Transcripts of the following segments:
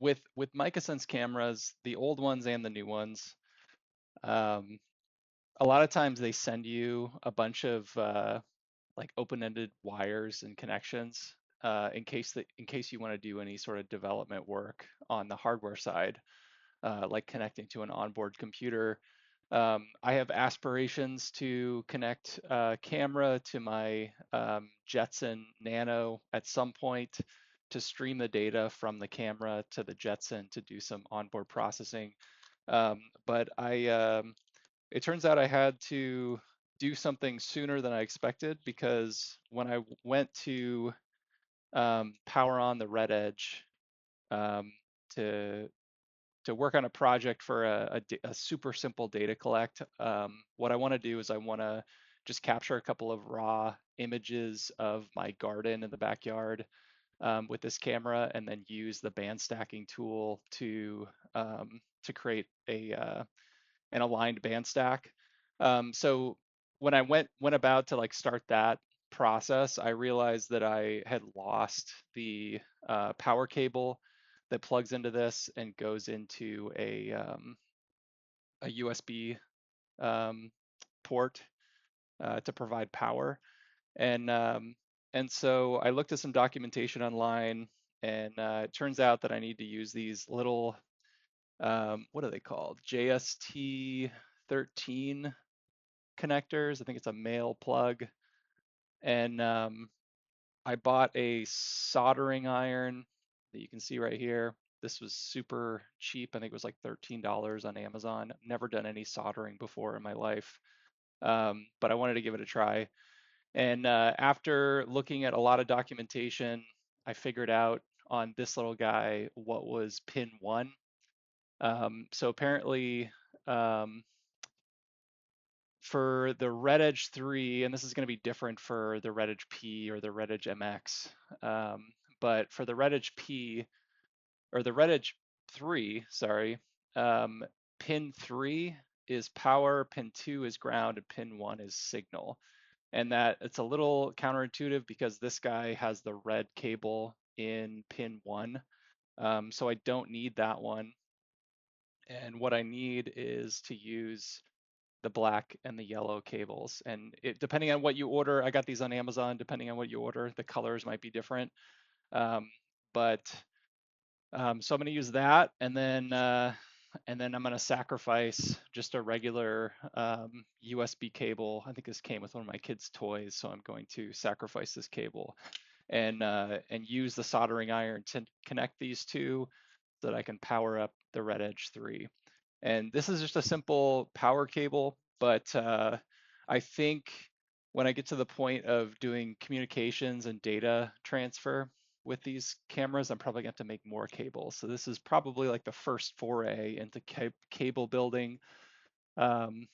with MicaSense cameras, the old ones and the new ones, um, a lot of times they send you a bunch of like open-ended wires and connections in case you want to do any sort of development work on the hardware side, like connecting to an onboard computer. I have aspirations to connect camera to my Jetson Nano at some point to stream the data from the camera to the Jetson to do some onboard processing. But it turns out I had to do something sooner than I expected because when I went to power on the RedEdge um, to work on a project for a super simple data collect, what I want to do is I want to just capture a couple of raw images of my garden in the backyard with this camera, and then use the band stacking tool to create an aligned band stack. So when I went about to like start that process, I realized that I had lost the power cable that plugs into this and goes into a USB um, port to provide power. And um, and so I looked at some documentation online, and it turns out that I need to use these little what are they called? JST 13 connectors. I think it's a male plug. And I bought a soldering iron that you can see right here. This was super cheap. I think it was like $13 on Amazon. Never done any soldering before in my life, but I wanted to give it a try. And after looking at a lot of documentation, I figured out on this little guy what was pin 1. So apparently, um, for the RedEdge3, and this is going to be different for the RedEdge P or the RedEdge MX, but for the RedEdge P or the RedEdge 3, sorry, um, pin 3 is power, pin 2 is ground, and pin 1 is signal. And that it's a little counterintuitive because this guy has the red cable in pin 1, so I don't need that one. And what I need is to use the black and the yellow cables. And depending on what you order, I got these on Amazon. Depending on what you order, the colors might be different. Um, but so I'm going to use that, and then I'm going to sacrifice just a regular USB cable. I think this came with one of my kids' toys, so I'm going to sacrifice this cable and use the soldering iron to connect these two so that I can power up the RedEdge3. And this is just a simple power cable, but I think when I get to the point of doing communications and data transfer with these cameras, I'm probably going to have to make more cables. So this is probably like the first foray into cable building um,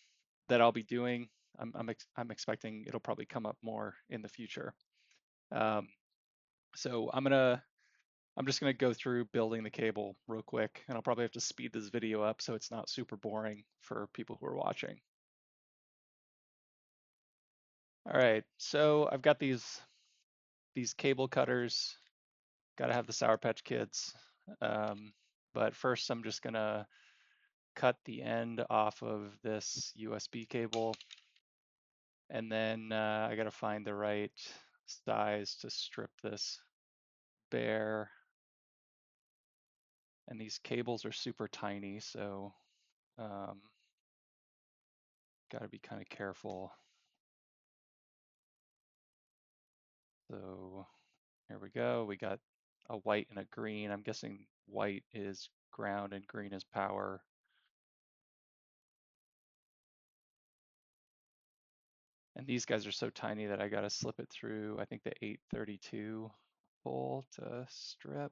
that I'll be doing. I'm expecting it'll probably come up more in the future. Um, so I'm just gonna go through building the cable real quick, and I'll probably have to speed this video up so it's not super boring for people who are watching. All right, so I've got these cable cutters. Got to have the Sour Patch Kids. But first, I'm just gonna cut the end off of this USB cable, and then I got to find the right size to strip this bare. And these cables are super tiny, so um, got to be kind of careful. So here we go. We got a white and a green. I'm guessing white is ground and green is power. And these guys are so tiny that I got to slip it through, I think the 832 hole to strip.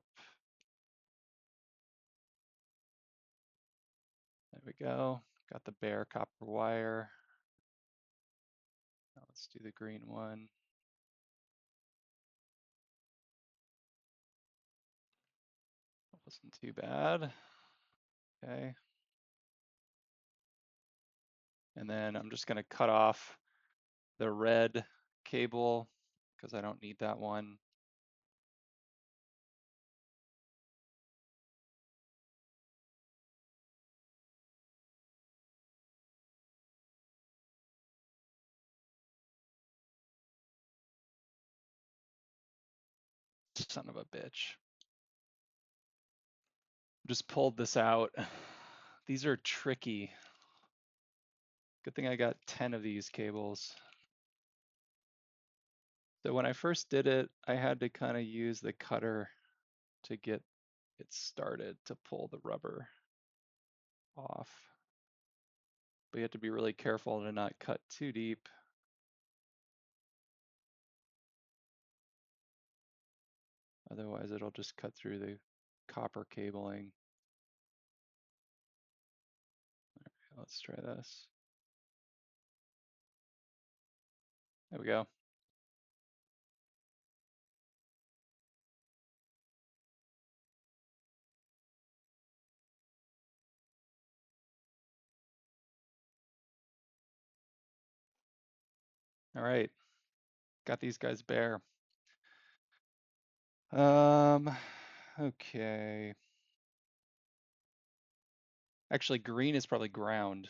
There we go. Got the bare copper wire. Now let's do the green one. That wasn't too bad. Okay. And then I'm just going to cut off the red cable because I don't need that one. son of a bitch. Just pulled this out. These are tricky. Good thing I got 10 of these cables. So when I first did it, I had to kind of use the cutter to get it started to pull the rubber off. But you have to be really careful to not cut too deep. Otherwise, it'll just cut through the copper cabling. All right, let's try this. There we go. All right, got these guys bare. Okay. Actually, green is probably ground.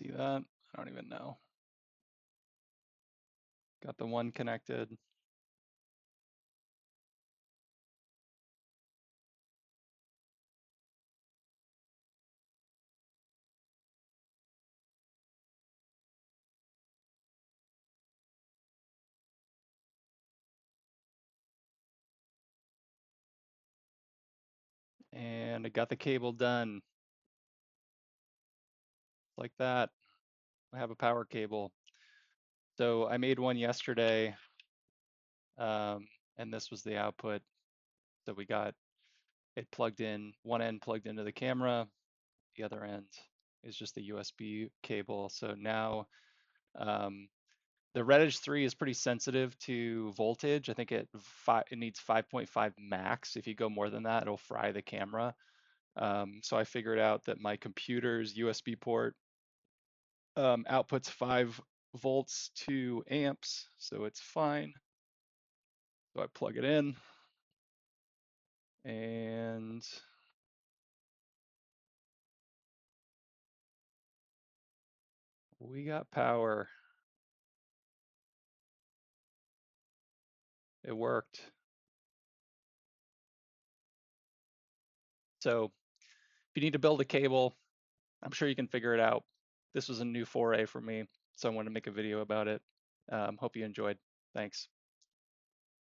See that? I don't even know. Got the one connected. And I got the cable done. Like that. I have a power cable. So I made one yesterday, and this was the output. So we got it plugged in, one end plugged into the camera, the other end is just the USB cable. So now the RedEdge3 is pretty sensitive to voltage. I think it needs 5.5 max. If you go more than that, it'll fry the camera. So I figured out that my computer's USB port outputs 5 volts to amps, so it's fine. So I plug it in, and we got power. It worked. So if you need to build a cable, I'm sure you can figure it out. This was a new foray for me, so I wanted to make a video about it. Hope you enjoyed. Thanks.